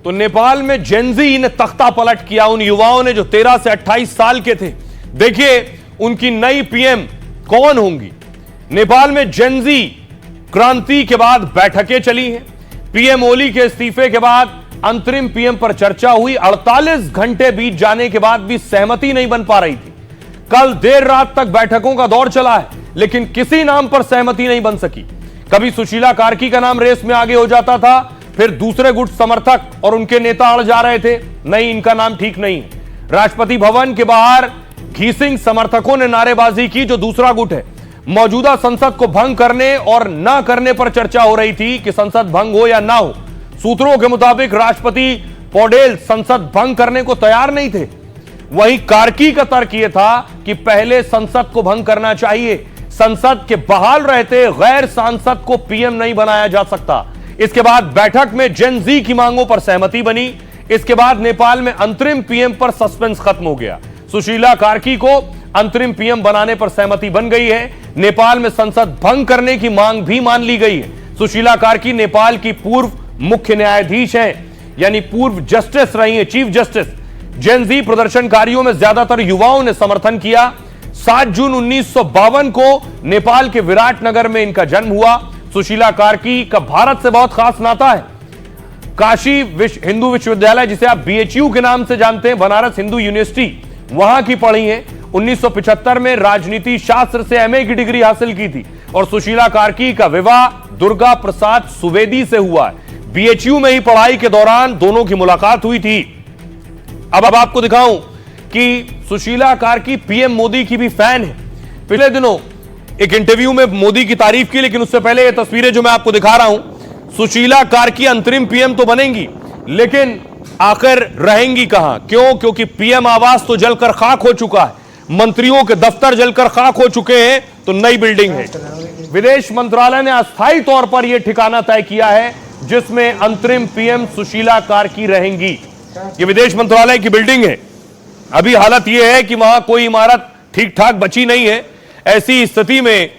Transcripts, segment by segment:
तो नेपाल में जेनजी ने तख्ता पलट किया, उन युवाओं ने जो 13 से 28 साल के थे। देखिए उनकी नई पीएम कौन होंगी। नेपाल में जेनजी क्रांति के बाद बैठकें चली हैं। पीएम ओली के इस्तीफे के बाद अंतरिम पीएम पर चर्चा हुई। 48 घंटे बीत जाने के बाद भी सहमति नहीं बन पा रही थी। कल देर रात तक बैठकों का दौर चला है, लेकिन किसी नाम पर सहमति नहीं बन सकी। कभी सुशीला कार्की का नाम रेस में आगे हो जाता था, फिर दूसरे गुट समर्थक और उनके नेता अड़ जा रहे थे, नहीं इनका नाम ठीक नहीं है। राष्ट्रपति भवन के बाहर घीसिंग समर्थकों ने नारेबाजी की, जो दूसरा गुट है। मौजूदा संसद को भंग करने और ना करने पर चर्चा हो रही थी कि संसद भंग हो या ना हो। सूत्रों के मुताबिक राष्ट्रपति पौडेल संसद भंग करने को तैयार नहीं थे। वहीं कार्की का तर्क यह था कि पहले संसद को भंग करना चाहिए। संसद के बहाल रहते गैर सांसद को पीएम नहीं बनाया जा सकता। इसके बाद बैठक में जेन जी की मांगों पर सहमति बनी। इसके बाद नेपाल में अंतरिम पीएम पर सस्पेंस खत्म हो गया। सुशीला कार्की को अंतरिम पीएम बनाने पर सहमति बन गई है। नेपाल में संसद भंग करने की मांग भी मान ली गई है। सुशीला कार्की नेपाल की पूर्व मुख्य न्यायाधीश हैं, यानी पूर्व जस्टिस रही हैं, चीफ जस्टिस। जेन जी प्रदर्शनकारियों में ज्यादातर युवाओं ने समर्थन किया। 7 जून 1952 को नेपाल के विराटनगर में इनका जन्म हुआ। सुशीला कार्की का भारत से बहुत खास नाता है। काशी हिंदू विश्वविद्यालय, जिसे आप BHU के नाम से जानते हैं, बनारस हिंदू यूनिवर्सिटी, वहां की पढ़ी हैं। 1975 में राजनीति शास्त्र से MA की डिग्री हासिल की थी और सुशीला कार्की का विवाह दुर्गा प्रसाद सुवेदी से हुआ है। BHU में ही पढ़ाई के दौरान दोनों की मुलाकात हुई थी। अब आपको दिखाऊं कि सुशीला कार्की पीएम मोदी की भी फैन है। पिछले दिनों एक इंटरव्यू में मोदी की तारीफ की, लेकिन उससे पहले ये तस्वीरें जो मैं आपको दिखा रहा हूं, सुशीला कार्की अंतरिम पीएम तो बनेंगी, लेकिन आखिर रहेंगी कहां? क्यों? क्योंकि पीएम आवास तो जलकर खाक हो चुका है, मंत्रियों के दफ्तर जलकर खाक हो चुके हैं, तो नई बिल्डिंग है। विदेश मंत्रालय ने अस्थायी तौर पर यह ठिकाना तय किया है जिसमें अंतरिम पीएम सुशीला कार्की रहेंगी। यह विदेश मंत्रालय की बिल्डिंग है। अभी हालत यह है कि वहां कोई इमारत ठीक ठाक बची नहीं है। ऐसी स्थिति में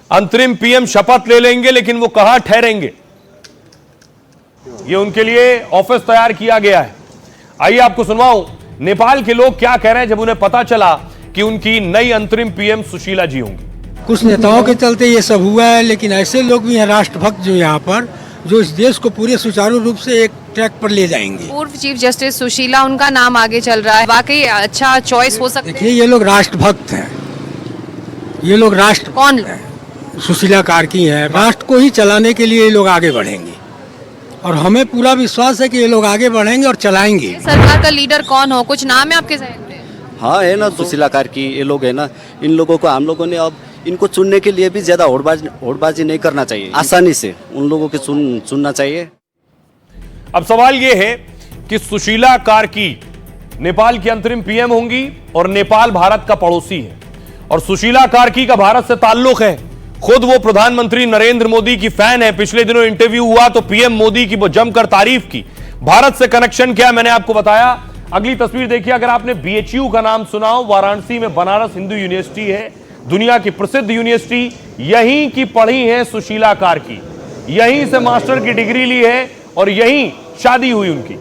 अंतरिम पीएम शपथ ले लेंगे, लेकिन वो कहां ठहरेंगे? ये उनके लिए ऑफिस तैयार किया गया है। आइए आपको सुनवाऊं नेपाल के लोग क्या कह रहे हैं जब उन्हें पता चला कि उनकी नई अंतरिम पीएम सुशीला जी होंगी। कुछ नेताओं के चलते ये सब हुआ है, लेकिन ऐसे लोग भी हैं राष्ट्रभक्त जो यहाँ पर, जो इस देश को पूरे सुचारू रूप से एक ट्रैक पर ले जाएंगे। पूर्व चीफ जस्टिस सुशीला, उनका नाम आगे चल रहा है। वाकई अच्छा चॉइस हो सकता है। देखिए ये लोग राष्ट्रभक्त हैं, ये लोग राष्ट्र कौन? सुशीला कार्की हैं। राष्ट्र को ही चलाने के लिए ये लोग आगे बढ़ेंगे और हमें पूरा विश्वास है कि ये लोग आगे बढ़ेंगे और चलाएंगे। सरकार का लीडर कौन हो? कुछ नाम है आपके जहन में? हाँ है ना, सुशीला कार्की, ये लोग है ना। इन लोगों को हम लोगों ने अब इनको चुनने के लिए भी ज्यादा होड़बाजी नहीं करना चाहिए। आसानी से उन लोगों के चुनना चाहिए। अब सवाल यह है कि सुशीला कार्की नेपाल की अंतरिम पीएम होंगी और नेपाल भारत का पड़ोसी है और सुशीला कार्की का भारत से ताल्लुक है। खुद वो प्रधानमंत्री नरेंद्र मोदी की फैन है। पिछले दिनों इंटरव्यू हुआ तो पीएम मोदी की वो जमकर तारीफ की। भारत से कनेक्शन क्या मैंने आपको बताया। अगली तस्वीर देखिए। अगर आपने BHU का नाम सुना हो, वाराणसी में बनारस हिंदू यूनिवर्सिटी है, दुनिया की प्रसिद्ध यूनिवर्सिटी। यहीं की पढ़ी है सुशीला कार्की, यहीं से मास्टर की डिग्री ली है और यहीं शादी हुई उनकी।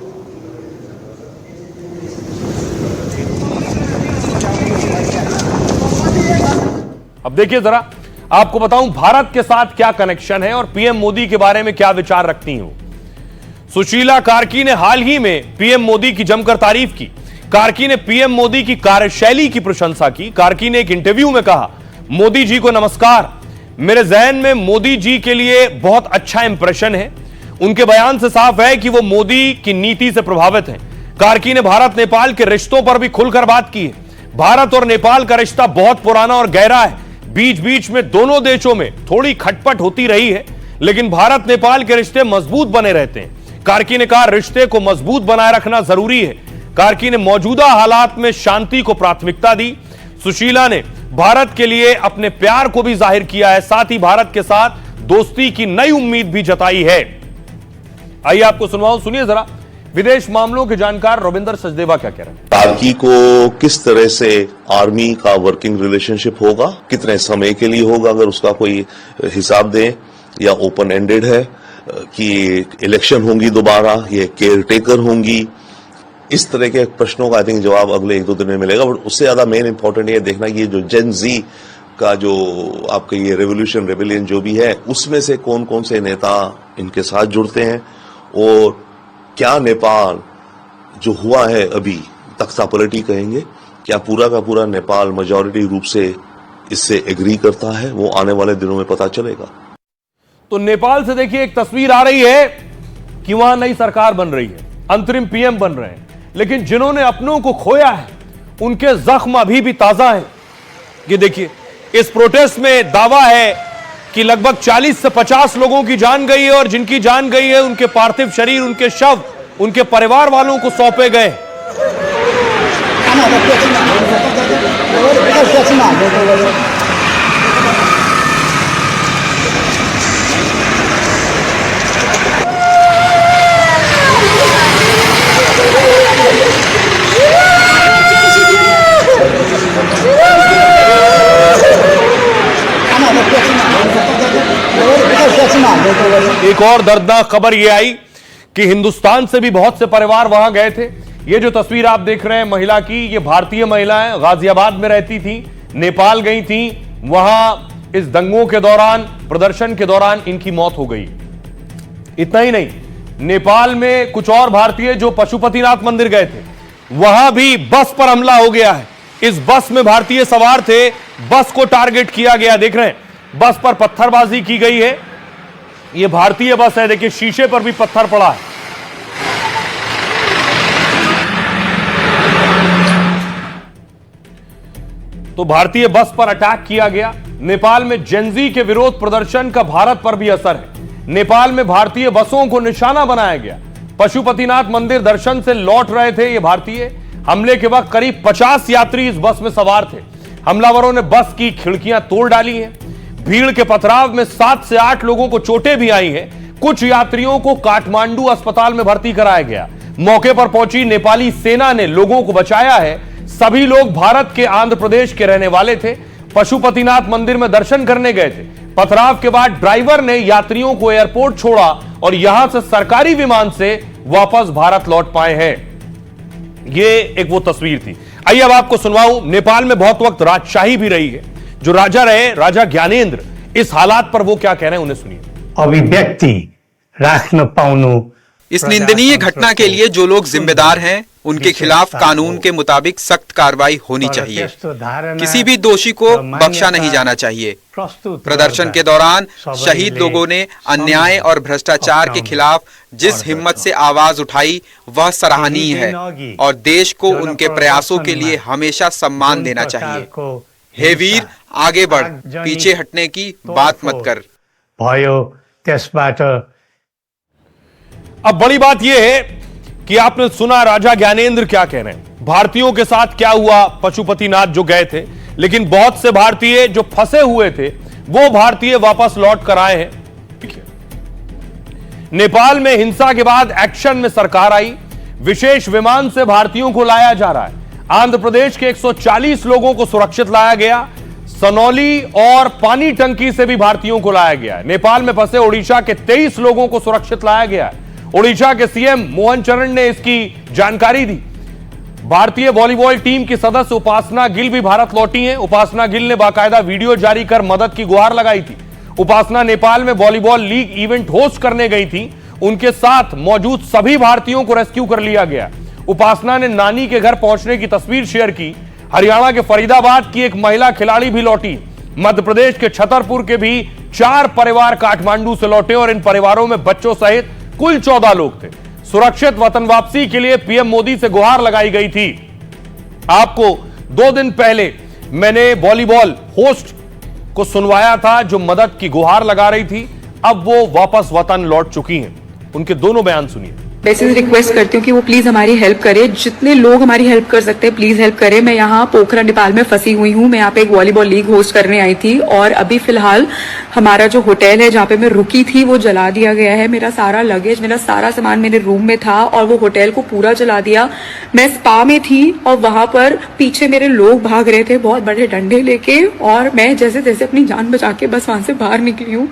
अब देखिए जरा, आपको बताऊं भारत के साथ क्या कनेक्शन है और पीएम मोदी के बारे में क्या विचार रखती हो। सुशीला कार्की ने हाल ही में पीएम मोदी की जमकर तारीफ की। कार्की ने पीएम मोदी की कार्यशैली की प्रशंसा की। कार्की ने एक इंटरव्यू में कहा, मोदी जी को नमस्कार, मेरे जहन में मोदी जी के लिए बहुत अच्छा इंप्रेशन है। उनके बयान से साफ है कि वो मोदी की नीति से प्रभावित हैं। कार्की ने भारत नेपाल के रिश्तों पर भी खुलकर बात की है। भारत और नेपाल का रिश्ता बहुत पुराना और गहरा है। बीच बीच में दोनों देशों में थोड़ी खटपट होती रही है, लेकिन भारत नेपाल के रिश्ते मजबूत बने रहते हैं। कार्की ने कहा, रिश्ते को मजबूत बनाए रखना जरूरी है। कार्की ने मौजूदा हालात में शांति को प्राथमिकता दी। सुशीला ने भारत के लिए अपने प्यार को भी जाहिर किया है, साथ ही भारत के साथ दोस्ती की नई उम्मीद भी जताई है। आइए आपको सुनवाऊं, सुनिए जरा विदेश मामलों के जानकार रविंदर सचदेवा क्या कह रहे हैं। कार्की को किस तरह से आर्मी का वर्किंग रिलेशनशिप होगा, कितने समय के लिए होगा, अगर उसका कोई हिसाब दें, या ओपन एंडेड है, कि इलेक्शन होंगी दोबारा, ये केयर टेकर होंगी, इस तरह के प्रश्नों का आई थिंक जवाब अगले 1-2 दिन में मिलेगा। बट उससे ज्यादा मेन इंपॉर्टेंट ये देखना कि ये जो जेन जी का जो आपका ये रेवोल्यूशन रेबेलियन जो भी है, उसमें से कौन कौन से नेता इनके साथ जुड़ते हैं, और क्या नेपाल जो हुआ है अभी तख्ता पलटी कहेंगे, क्या पूरा का पूरा नेपाल मेजॉरिटी रूप से इससे एग्री करता है, वो आने वाले दिनों में पता चलेगा। तो नेपाल से देखिए एक तस्वीर आ रही है कि वहां नई सरकार बन रही है, अंतरिम पीएम बन रहे हैं, लेकिन जिन्होंने अपनों को खोया है उनके जख्म अभी भी ताजा हैं। ये देखिए, इस प्रोटेस्ट में दावा है कि लगभग 40 से 50 लोगों की जान गई है, और जिनकी जान गई है उनके पार्थिव शरीर, उनके शव उनके परिवार वालों को सौंपे गए। एक और दर्दनाक खबर यह आई कि हिंदुस्तान से भी बहुत से परिवार वहां गए थे। ये जो तस्वीर आप देख रहे हैं महिला की, ये भारतीय महिला है, गाजियाबाद में रहती थी, नेपाल गई थी, वहां इस दंगों के दौरान, प्रदर्शन के दौरान इनकी मौत हो गई। इतना ही नहीं, नेपाल में कुछ और भारतीय जो पशुपतिनाथ मंदिर गए थे, वहां भी बस पर हमला हो गया है। इस बस में भारतीय सवार थे, बस को टारगेट किया गया। देख रहे हैं, बस पर पत्थरबाजी की गई है। यह भारतीय बस है, देखिए शीशे पर भी पत्थर पड़ा है। तो भारतीय बस पर अटैक किया गया। नेपाल में जेनजी के विरोध प्रदर्शन का भारत पर भी असर है। नेपाल में भारतीय बसों को निशाना बनाया गया। पशुपतिनाथ मंदिर दर्शन से लौट रहे थे ये भारतीय। हमले के वक्त करीब 50 यात्री इस बस में सवार थे। हमलावरों ने बस की खिड़कियां तोड़ डाली हैं। भीड़ के पथराव में 7 से 8 लोगों को चोटें भी आई हैं। कुछ यात्रियों को काठमांडू अस्पताल में भर्ती कराया गया। मौके पर पहुंची नेपाली सेना ने लोगों को बचाया है। सभी लोग भारत के आंध्र प्रदेश के रहने वाले थे। पशुपतिनाथ मंदिर में दर्शन करने गए थे। पथराव के बाद ड्राइवर ने यात्रियों को एयरपोर्ट छोड़ा और यहां से सरकारी विमान से वापस भारत लौट पाए हैं। ये एक वो तस्वीर थी। आइए अब आपको सुनवाऊं, नेपाल में बहुत वक्त राजशाही भी रही है। जो राजा रहे, राजा ज्ञानेन्द्र, इस हालात पर वो क्या कह रहे हैं, उन्हें सुनिए। अभिव्यक्ति राख्न पाउनु, इस निंदनीय घटना के लिए जो लोग जिम्मेदार हैं उनके खिलाफ कानून के मुताबिक सख्त कार्रवाई होनी चाहिए। किसी भी दोषी को बख्शा नहीं जाना चाहिए। प्रदर्शन के दौरान शहीद लोगों ने अन्याय और भ्रष्टाचार के खिलाफ जिस हिम्मत से आवाज उठाई वह सराहनीय है और देश को उनके प्रयासों के लिए हमेशा सम्मान देना चाहिए। हे वीर, आगे बढ़, पीछे हटने की बात मत कर। अब बड़ी बात यह है कि आपने सुना राजा ज्ञानेन्द्र क्या कह रहे हैं, भारतीयों के साथ क्या हुआ पशुपतिनाथ जो गए थे, लेकिन बहुत से भारतीय जो फंसे हुए थे वो भारतीय वापस लौट कर आए हैं। नेपाल में हिंसा के बाद एक्शन में सरकार आई। विशेष विमान से भारतीयों को लाया जा रहा है। आंध्र प्रदेश के 140 लोगों को सुरक्षित लाया गया। सनौली और पानी टंकी से भी भारतीयों को लाया गया है। नेपाल में फंसे ओडिशा के 23 लोगों को सुरक्षित लाया गया है। ओडिशा के सीएम मोहन चरण ने इसकी जानकारी दी। भारतीय वॉलीबॉल टीम की सदस्य उपासना गिल भी भारत लौटी हैं। उपासना गिल ने बाकायदा वीडियो जारी कर मदद की गुहार लगाई थी। उपासना नेपाल में वॉलीबॉल लीग इवेंट होस्ट करने गई थी। उनके साथ मौजूद सभी भारतीयों को रेस्क्यू कर लिया गया। उपासना ने नानी के घर पहुंचने की तस्वीर शेयर की। हरियाणा के फरीदाबाद की एक महिला खिलाड़ी भी लौटी। मध्य प्रदेश के छतरपुर के भी 4 परिवार काठमांडू से लौटे और इन परिवारों में बच्चों सहित कुल 14 लोग थे। सुरक्षित वतन वापसी के लिए पीएम मोदी से गुहार लगाई गई थी। आपको 2 दिन पहले मैंने वॉलीबॉल होस्ट को सुनवाया था जो मदद की गुहार लगा रही थी। अब वो वापस वतन लौट चुकी हैं। उनके दोनों बयान सुनिए। वैसे रिक्वेस्ट करती हूँ कि वो प्लीज हमारी हेल्प करे। जितने लोग हमारी हेल्प कर सकते हैं प्लीज हेल्प करें। मैं यहाँ पोखरा नेपाल में फंसी हुई हूँ। मैं यहाँ पे एक वॉलीबॉल लीग होस्ट करने आई थी और अभी फिलहाल हमारा जो होटल है जहाँ पे मैं रुकी थी वो जला दिया गया है। मेरा सारा लगेज, मेरा सारा सामान मेरे रूम में था और वो होटल को पूरा जला दिया। मैं स्पा में थी और वहां पर पीछे मेरे लोग भाग रहे थे बहुत बड़े डंडे लेके और मैं जैसे तैसे अपनी जान बचा के बस वहां से बाहर निकली हूँ।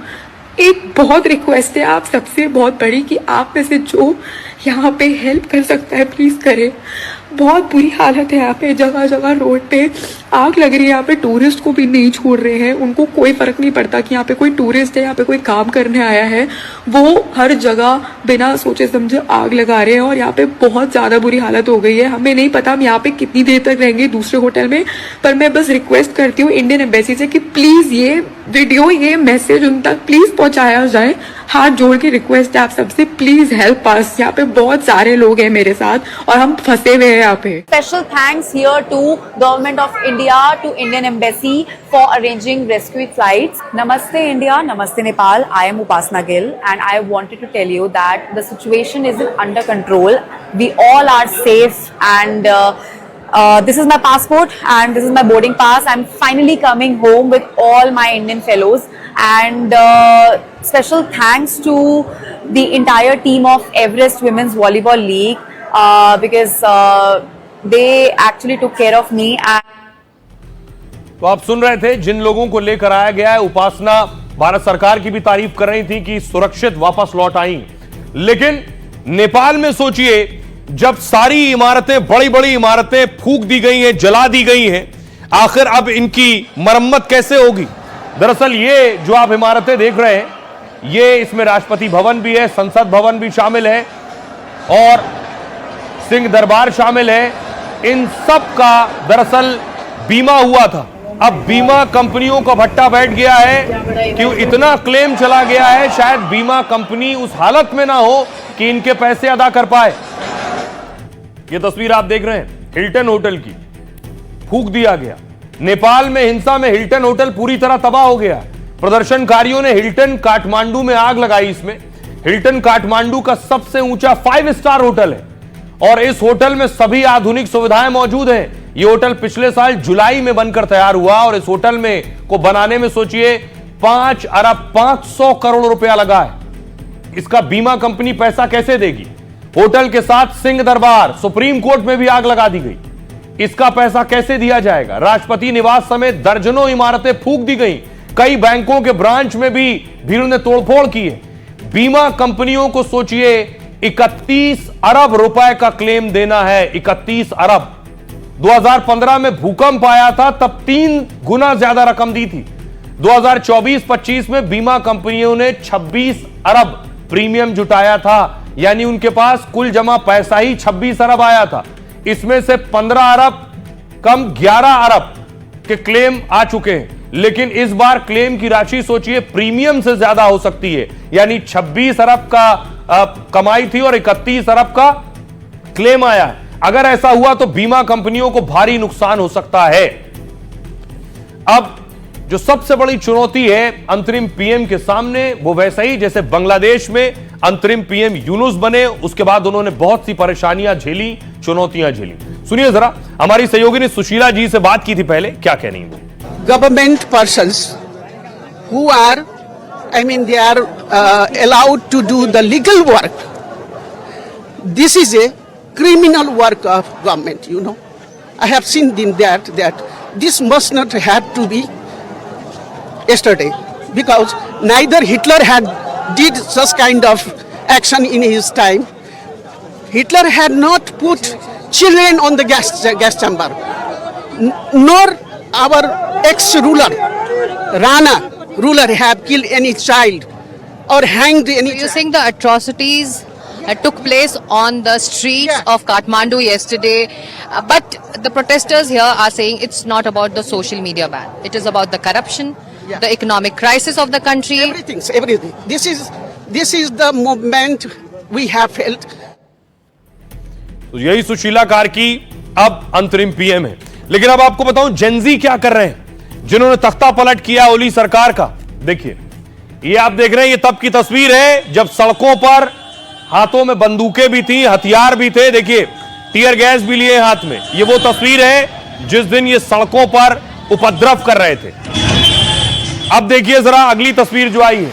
एक बहुत रिक्वेस्ट है आप सबसे बहुत बड़ी कि आप में से जो यहाँ पे हेल्प कर सकता है प्लीज करे। बहुत बुरी हालत है यहाँ पे, जगह जगह रोड पे आग लग रही है। यहाँ पे टूरिस्ट को भी नहीं छोड़ रहे हैं, उनको कोई फर्क नहीं पड़ता कि यहाँ पे कोई टूरिस्ट है, यहाँ पे कोई काम करने आया है, वो हर जगह बिना सोचे समझे आग लगा रहे हैं और यहाँ पे बहुत ज्यादा बुरी हालत हो गई है। हमें नहीं पता हम यहाँ पे कितनी देर तक रहेंगे दूसरे होटल में, पर मैं बस रिक्वेस्ट करती हूँ इंडियन एम्बेसी से कि प्लीज ये वीडियो, ये मैसेज उन तक प्लीज पहुंचाया जाए। हाथ जोड़ के रिक्वेस्ट है आप सबसे, प्लीज हेल्प अस। यहाँ पे बहुत सारे लोग हैं मेरे साथ और हम फंसे हुए हैं यहाँ पे। Special thanks here to Government of India, to Indian Embassy for arranging rescue flights. Namaste India, Namaste Nepal. I am Upasana Gill and I wanted to tell you that the situation is under control. We all are safe and this is my passport and this is my boarding pass. I'm finally coming home with all my Indian fellows and special thanks to the entire team of Everest Women's Volleyball League because they actually took care of me. तो आप सुन रहे थे जिन लोगों को लेकर आया गया है। उपासना भारत सरकार की भी तारीफ कर रही थी कि सुरक्षित वापस लौट आई, लेकिन नेपाल में सोचिए जब सारी इमारतें, बड़ी बड़ी इमारतें फूंक दी गई हैं, जला दी गई हैं, आखिर अब इनकी मरम्मत कैसे होगी। दरअसल ये जो आप इमारतें देख रहे हैं, ये इसमें राष्ट्रपति भवन भी है, संसद भवन भी शामिल है और सिंह दरबार शामिल है। इन सब का दरअसल बीमा हुआ था। अब बीमा कंपनियों का भट्टा बैठ गया है कि इतना क्लेम चला गया है, शायद बीमा कंपनी उस हालत में ना हो कि इनके पैसे अदा कर पाए। ये तस्वीर आप देख रहे हैं हिल्टन होटल की, फूंक दिया गया। नेपाल में हिंसा में हिल्टन होटल पूरी तरह तबाह हो गया। प्रदर्शनकारियों ने हिल्टन काठमांडू में आग लगाई। इसमें हिल्टन काठमांडू का सबसे ऊंचा 5 स्टार होटल है और इस होटल में सभी आधुनिक सुविधाएं मौजूद हैं। यह होटल पिछले साल जुलाई में बनकर तैयार हुआ और इस होटल में को बनाने में सोचिए 5 अरब 500 करोड़ रुपया लगा है। इसका बीमा कंपनी पैसा कैसे देगी। होटल के साथ सिंह दरबार, सुप्रीम कोर्ट में भी आग लगा दी गई। इसका पैसा कैसे दिया जाएगा। राष्ट्रपति निवास समेत दर्जनों इमारतें फूंक दी गई। कई बैंकों के ब्रांच में भी भीड़ ने तोड़फोड़ की है। बीमा कंपनियों को सोचिए 31 अरब रुपए का क्लेम देना है। 31 अरब। 2015 में भूकंप आया था, तब 3 गुना ज्यादा रकम दी थी। 2024-25 में बीमा कंपनियों ने 26 अरब प्रीमियम जुटाया था, यानी उनके पास कुल जमा पैसा ही 26 अरब आया था। इसमें से 15 अरब कम 11 अरब के क्लेम आ चुके हैं, लेकिन इस बार क्लेम की राशि सोचिए प्रीमियम से ज्यादा हो सकती है, यानी 26 अरब का कमाई थी और 31 अरब का क्लेम आया है। अगर ऐसा हुआ तो बीमा कंपनियों को भारी नुकसान हो सकता है। अब जो सबसे बड़ी चुनौती है अंतरिम पीएम के सामने, वो वैसा ही जैसे बांग्लादेश में अंतरिम पीएम यूनुस बने, उसके बाद उन्होंने बहुत सी परेशानियां झेली, चुनौतियां झेली। सुनिए जरा, हमारी सहयोगी सुशीला जी से बात की थी पहले, क्या कहनी है। Government persons who are, they are allowed to do the legal work. This is a criminal work of government, I have seen in that this must not have to be yesterday, because neither Hitler had did such kind of action in his time. Hitler had not put children on the gas chamber, nor our ex-ruler, Rana ruler, have killed any child or hanged any child. You think the atrocities took place on the streets of Kathmandu yesterday, but the protesters here are saying it's not about the social media ban. It is about the corruption, the economic crisis of the country. Everything. This is the movement we have felt. तो यही सुशीला कार्की अब अंतरिम PM है। लेकिन अब आपको बताऊं Gen Z क्या कर रहे हैं, जिन्होंने तख्ता पलट किया ओली सरकार का। देखिए, ये आप देख रहे हैं, ये तब की तस्वीर है जब सड़कों पर हाथों में बंदूकें भी थी, हथियार भी थे। देखिए, टीयर गैस भी लिए हाथ में। ये वो तस्वीर है जिस दिन ये सड़कों पर उपद्रव कर रहे थे। अब देखिए जरा अगली तस्वीर जो आई है,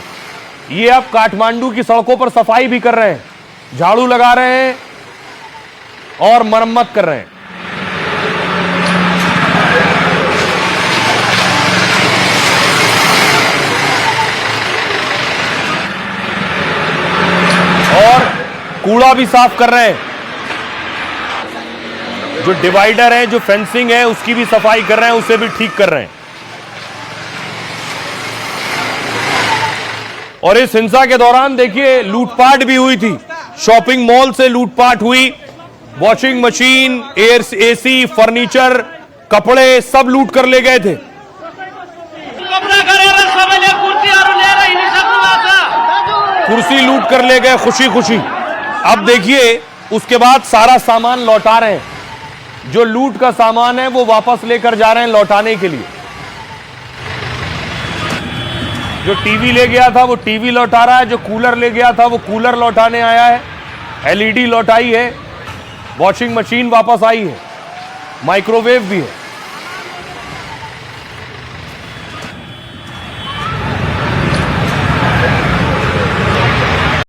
ये अब काठमांडू की सड़कों पर सफाई भी कर रहे हैं, झाड़ू लगा रहे हैं और मरम्मत कर रहे हैं। कूड़ा भी साफ कर रहे हैं, जो डिवाइडर है, जो फेंसिंग है, उसकी भी सफाई कर रहे हैं, उसे भी ठीक कर रहे हैं। और इस हिंसा के दौरान देखिए लूटपाट भी हुई थी, शॉपिंग मॉल से लूटपाट हुई, वॉशिंग मशीन, एसी, फर्नीचर, कपड़े सब लूट कर ले गए थे। कुर्सी लूट कर ले गए खुशी खुशी। अब देखिए उसके बाद सारा सामान लौटा रहे हैं, जो लूट का सामान है वो वापस लेकर जा रहे हैं लौटाने के लिए। जो टीवी ले गया था वो टीवी लौटा रहा है, जो कूलर ले गया था वो कूलर लौटाने आया है, एलईडी लौटाई है, वॉशिंग मशीन वापस आई है, माइक्रोवेव भी है।